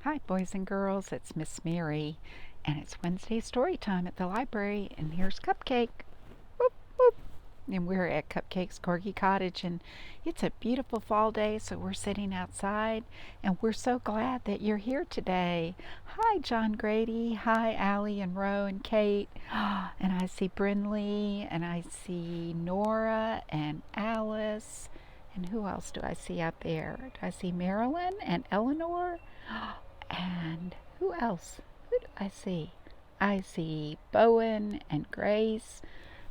Hi, boys and girls. It's Miss Mary, and it's Wednesday story time at the library. And here's Cupcake. Whoop, whoop. And we're at Cupcake's Corgi Cottage, and it's a beautiful fall day, so we're sitting outside, and we're so glad that you're here today. Hi, John Grady. Hi, Allie and Ro and Kate. And I see Brinley, and I see Nora and Alice. And who else do I see out there? Do I see Marilyn and Eleanor? And who else? Who do I see? I see Bowen and Grace.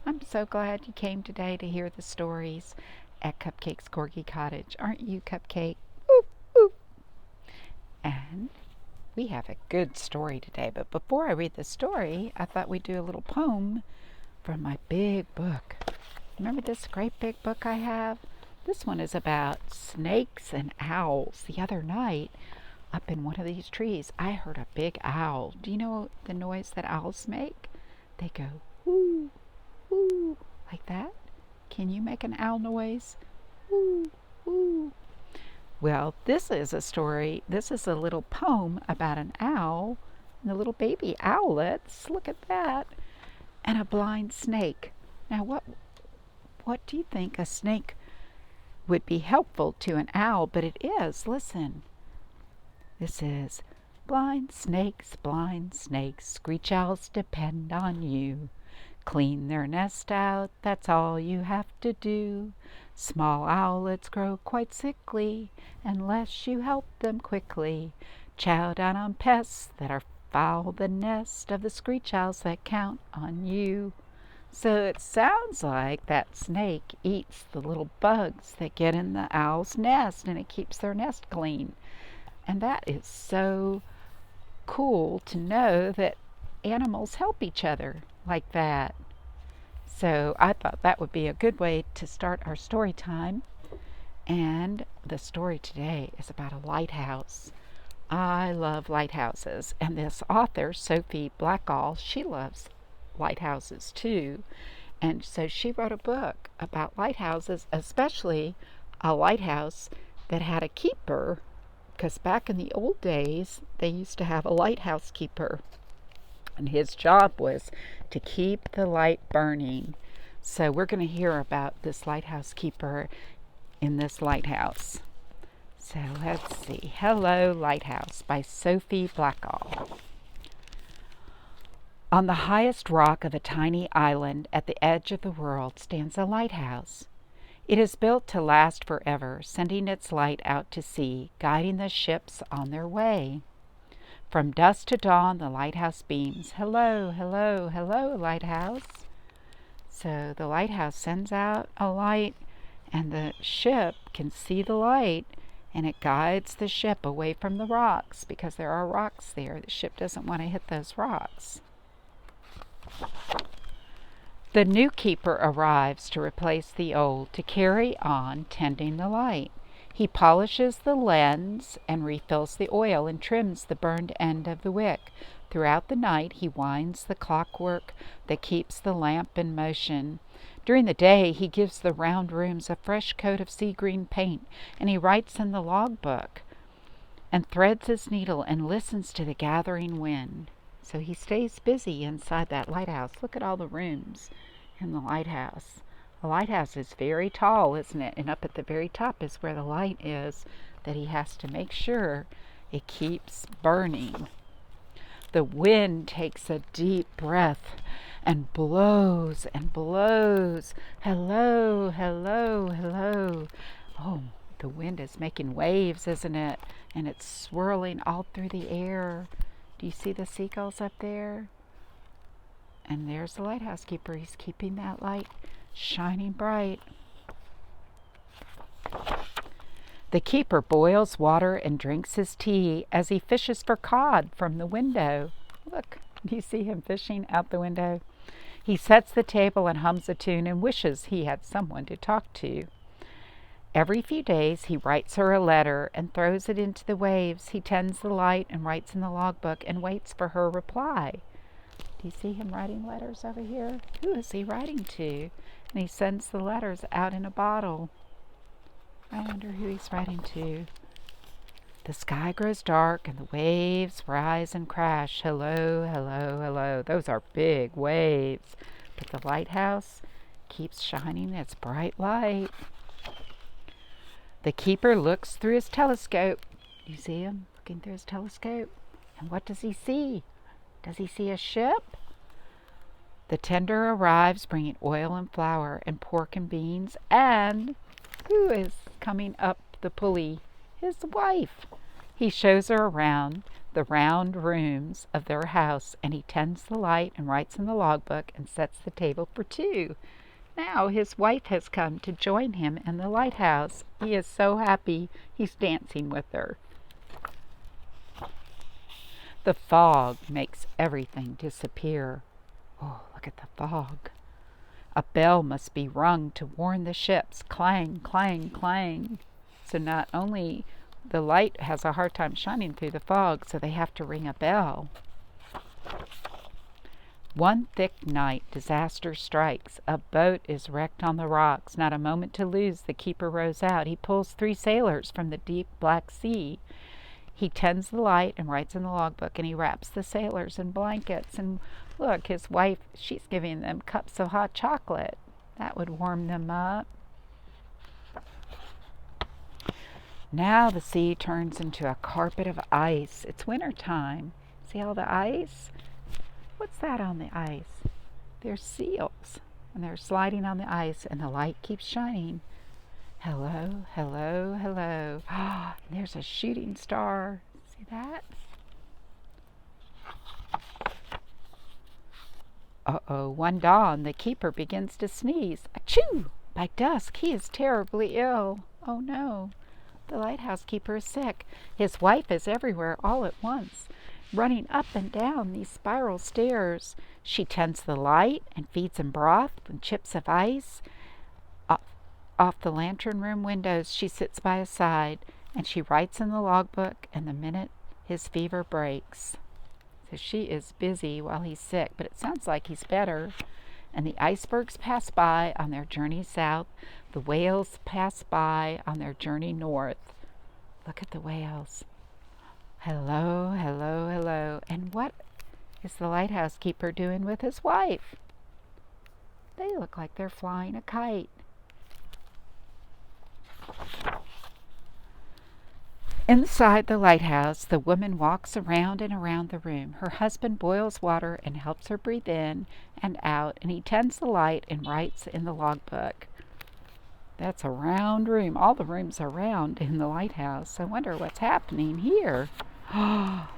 I'm so glad you came today to hear the stories at Cupcake's Corgi Cottage. Aren't you, Cupcake? Oop, oop. And we have a good story today. But before I read the story, I thought we'd do a little poem from my big book. Remember this great big book I have? This one is about snakes and owls. The other night, up in one of these trees, I heard a big owl. Do you know the noise that owls make? They go, whoo, whoo, like that. Can you make an owl noise? Whoo, whoo. Well, this is a story. This is a little poem about an owl and the little baby owlets. Look at that. And a blind snake. Now, what do you think? A snake would be helpful to an owl, but it is. Listen. This is blind snakes, screech owls depend on you. Clean their nest out, that's all you have to do. Small owlets grow quite sickly unless you help them quickly. Chow down on pests that are foul the nest of the screech owls that count on you. So it sounds like that snake eats the little bugs that get in the owl's nest, and it keeps their nest clean. And that is so cool to know that animals help each other like that. So I thought that would be a good way to start our story time. And the story today is about a lighthouse. I love lighthouses. And this author, Sophie Blackall, she loves lighthouses too. And so she wrote a book about lighthouses, especially a lighthouse that had a keeper, because back in the old days, they used to have a lighthouse keeper, and his job was to keep the light burning. So we're going to hear about this lighthouse keeper in this lighthouse. So let's see. Hello Lighthouse by Sophie Blackall. On the highest rock of a tiny island at the edge of the world stands a lighthouse. It is built to last forever, sending its light out to sea, guiding the ships on their way. From dusk to dawn, the lighthouse beams. Hello, hello, hello, lighthouse. So the lighthouse sends out a light, and the ship can see the light, and it guides the ship away from the rocks, because there are rocks there. The ship doesn't want to hit those rocks. The new keeper arrives to replace the old, to carry on tending the light. He polishes the lens and refills the oil and trims the burned end of the wick. Throughout the night he winds the clockwork that keeps the lamp in motion. During the day he gives the round rooms a fresh coat of sea green paint, and he writes in the logbook and threads his needle and listens to the gathering wind. So he stays busy inside that lighthouse. Look at all the rooms in the lighthouse. The lighthouse is very tall, isn't it? And up at the very top is where the light is, that he has to make sure it keeps burning. The wind takes a deep breath and blows and blows. Hello, hello, hello. Oh, the wind is making waves, isn't it? And it's swirling all through the air. Do you see the seagulls up there? And there's the lighthouse keeper. He's keeping that light shining bright. The keeper boils water and drinks his tea as he fishes for cod from the window. Look, do you see him fishing out the window? He sets the table and hums a tune and wishes he had someone to talk to. Every few days he writes her a letter and throws it into the waves. He tends the light and writes in the logbook and waits for her reply. Do you see him writing letters over here? Who is he writing to? And he sends the letters out in a bottle. I wonder who he's writing to. The sky grows dark and the waves rise and crash. Hello, hello, hello. Those are big waves. But the lighthouse keeps shining its bright light. The keeper looks through his telescope. You see him looking through his telescope? And what does he see? Does he see a ship? The tender arrives bringing oil and flour and pork and beans. And who is coming up the pulley? His wife. He shows her around the round rooms of their house, and he tends the light and writes in the logbook and sets the table for two. Now his wife has come to join him in the lighthouse. He is so happy. He's dancing with her. The fog makes everything disappear. Oh, look at the fog. A bell must be rung to warn the ships. Clang, clang, clang. So not only the light has a hard time shining through the fog, so they have to ring a bell. One thick night, disaster strikes. A boat is wrecked on the rocks. Not a moment to lose, the keeper rows out. He pulls 3 sailors from the deep black sea. He tends the light and writes in the logbook, and he wraps the sailors in blankets. And look, his wife, she's giving them cups of hot chocolate. That would warm them up. Now the sea turns into a carpet of ice. It's winter time. See all the ice? What's that on the ice? They're seals, and they're sliding on the ice, and the light keeps shining. Hello, hello, hello. Ah, there's a shooting star. See that? Uh-oh, one dawn, the keeper begins to sneeze. Achoo! By dusk, he is terribly ill. Oh no, the lighthouse keeper is sick. His wife is everywhere all at once, running up and down these spiral stairs. She tends the light and feeds him broth and chips of ice. Off the lantern room windows, she sits by his side, and she writes in the logbook, and the minute his fever breaks. So she is busy while he's sick, but it sounds like he's better. And the icebergs pass by on their journey south. The whales pass by on their journey north. Look at the whales. Hello, hello, hello. And what is the lighthouse keeper doing with his wife? They look like they're flying a kite. Inside the lighthouse, the woman walks around and around the room. Her husband boils water and helps her breathe in and out, and he tends the light and writes in the logbook. That's a round room. All the rooms are round in the lighthouse. I wonder what's happening here. Oh,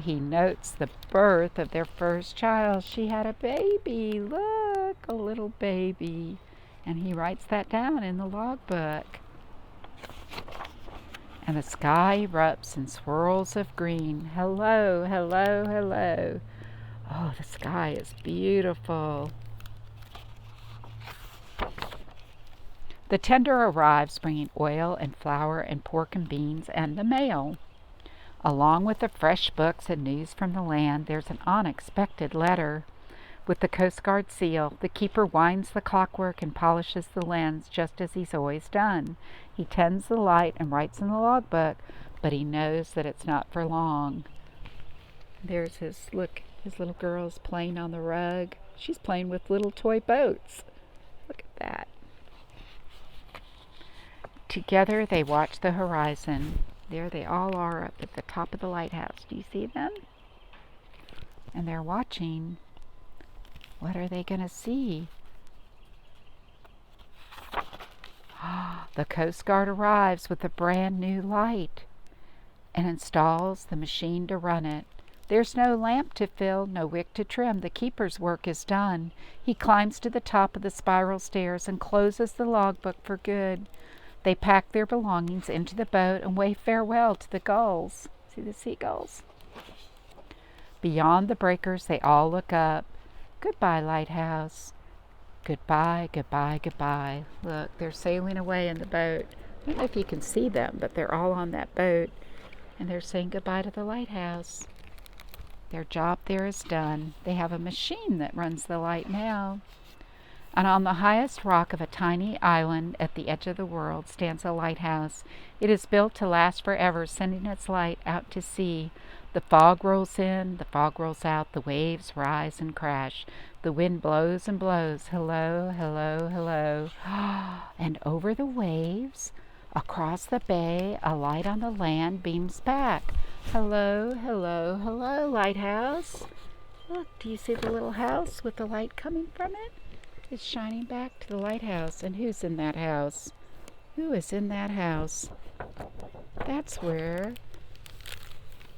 he notes the birth of their first child. She had a baby. Look, a little baby. And he writes that down in the logbook. And the sky erupts in swirls of green. Hello, hello, hello. Oh, the sky is beautiful. The tender arrives bringing oil and flour and pork and beans and the mail. Along with the fresh books and news from the land, there's an unexpected letter. With the Coast Guard seal, the keeper winds the clockwork and polishes the lens just as he's always done. He tends the light and writes in the logbook, but he knows that it's not for long. There's his little girl's playing on the rug. She's playing with little toy boats. Look at that. Together they watch the horizon. There they all are up at the top of the lighthouse. Do you see them? And they're watching. What are they going to see? The Coast Guard arrives with a brand new light and installs the machine to run it. There's no lamp to fill, no wick to trim. The keeper's work is done. He climbs to the top of the spiral stairs and closes the logbook for good. They pack their belongings into the boat and wave farewell to the gulls. See the seagulls? Beyond the breakers, they all look up. Goodbye, lighthouse. Goodbye, goodbye, goodbye. Look, they're sailing away in the boat. I don't know if you can see them, but they're all on that boat. And they're saying goodbye to the lighthouse. Their job there is done. They have a machine that runs the light now. And on the highest rock of a tiny island at the edge of the world stands a lighthouse. It is built to last forever, sending its light out to sea. The fog rolls in, the fog rolls out, the waves rise and crash. The wind blows and blows. Hello, hello, hello. And over the waves, across the bay, a light on the land beams back. Hello, hello, hello, lighthouse. Look, do you see the little house with the light coming from it? It's shining back to the lighthouse. And who's in that house? Who is in that house? That's where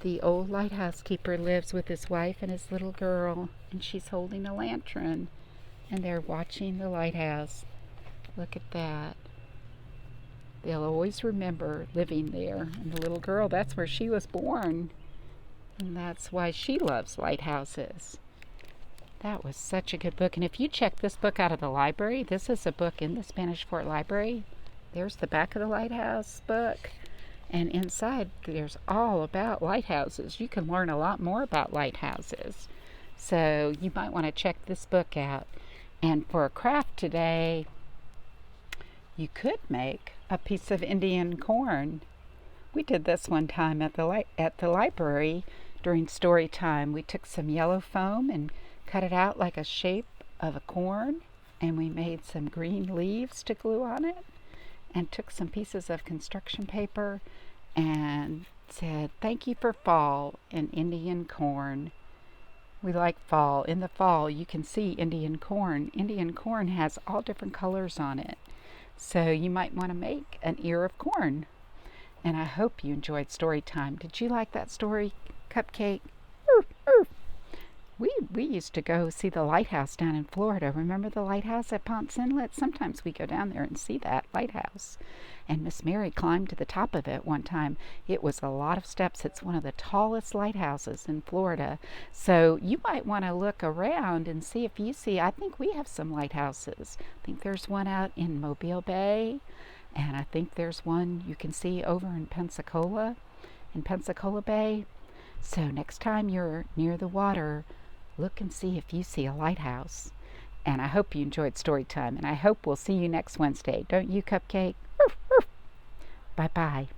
the old lighthouse keeper lives with his wife and his little girl. And she's holding a lantern. And they're watching the lighthouse. Look at that. They'll always remember living there. And the little girl, that's where she was born. And that's why she loves lighthouses. That was such a good book. And if you check this book out of the library, this is a book in the Spanish Fort Library. There's the back of the lighthouse book. And inside, there's all about lighthouses. You can learn a lot more about lighthouses. So you might want to check this book out. And for a craft today, you could make a piece of Indian corn. We did this one time at the library during story time. We took some yellow foam and cut it out like a shape of a corn, and we made some green leaves to glue on it, and took some pieces of construction paper and said, "Thank you for fall and Indian corn." We like fall. In the fall, you can see Indian corn. Indian corn has all different colors on it. So you might want to make an ear of corn. And I hope you enjoyed story time. Did you like that story, Cupcake? We used to go see the lighthouse down in Florida. Remember the lighthouse at Ponce Inlet? Sometimes we go down there and see that lighthouse. And Miss Mary climbed to the top of it one time. It was a lot of steps. It's one of the tallest lighthouses in Florida. So you might want to look around and see if you see. I think we have some lighthouses. I think there's one out in Mobile Bay. And I think there's one you can see over in Pensacola Bay. So next time you're near the water, look and see if you see a lighthouse. And I hope you enjoyed story time. And I hope we'll see you next Wednesday. Don't you, Cupcake? Bye-bye.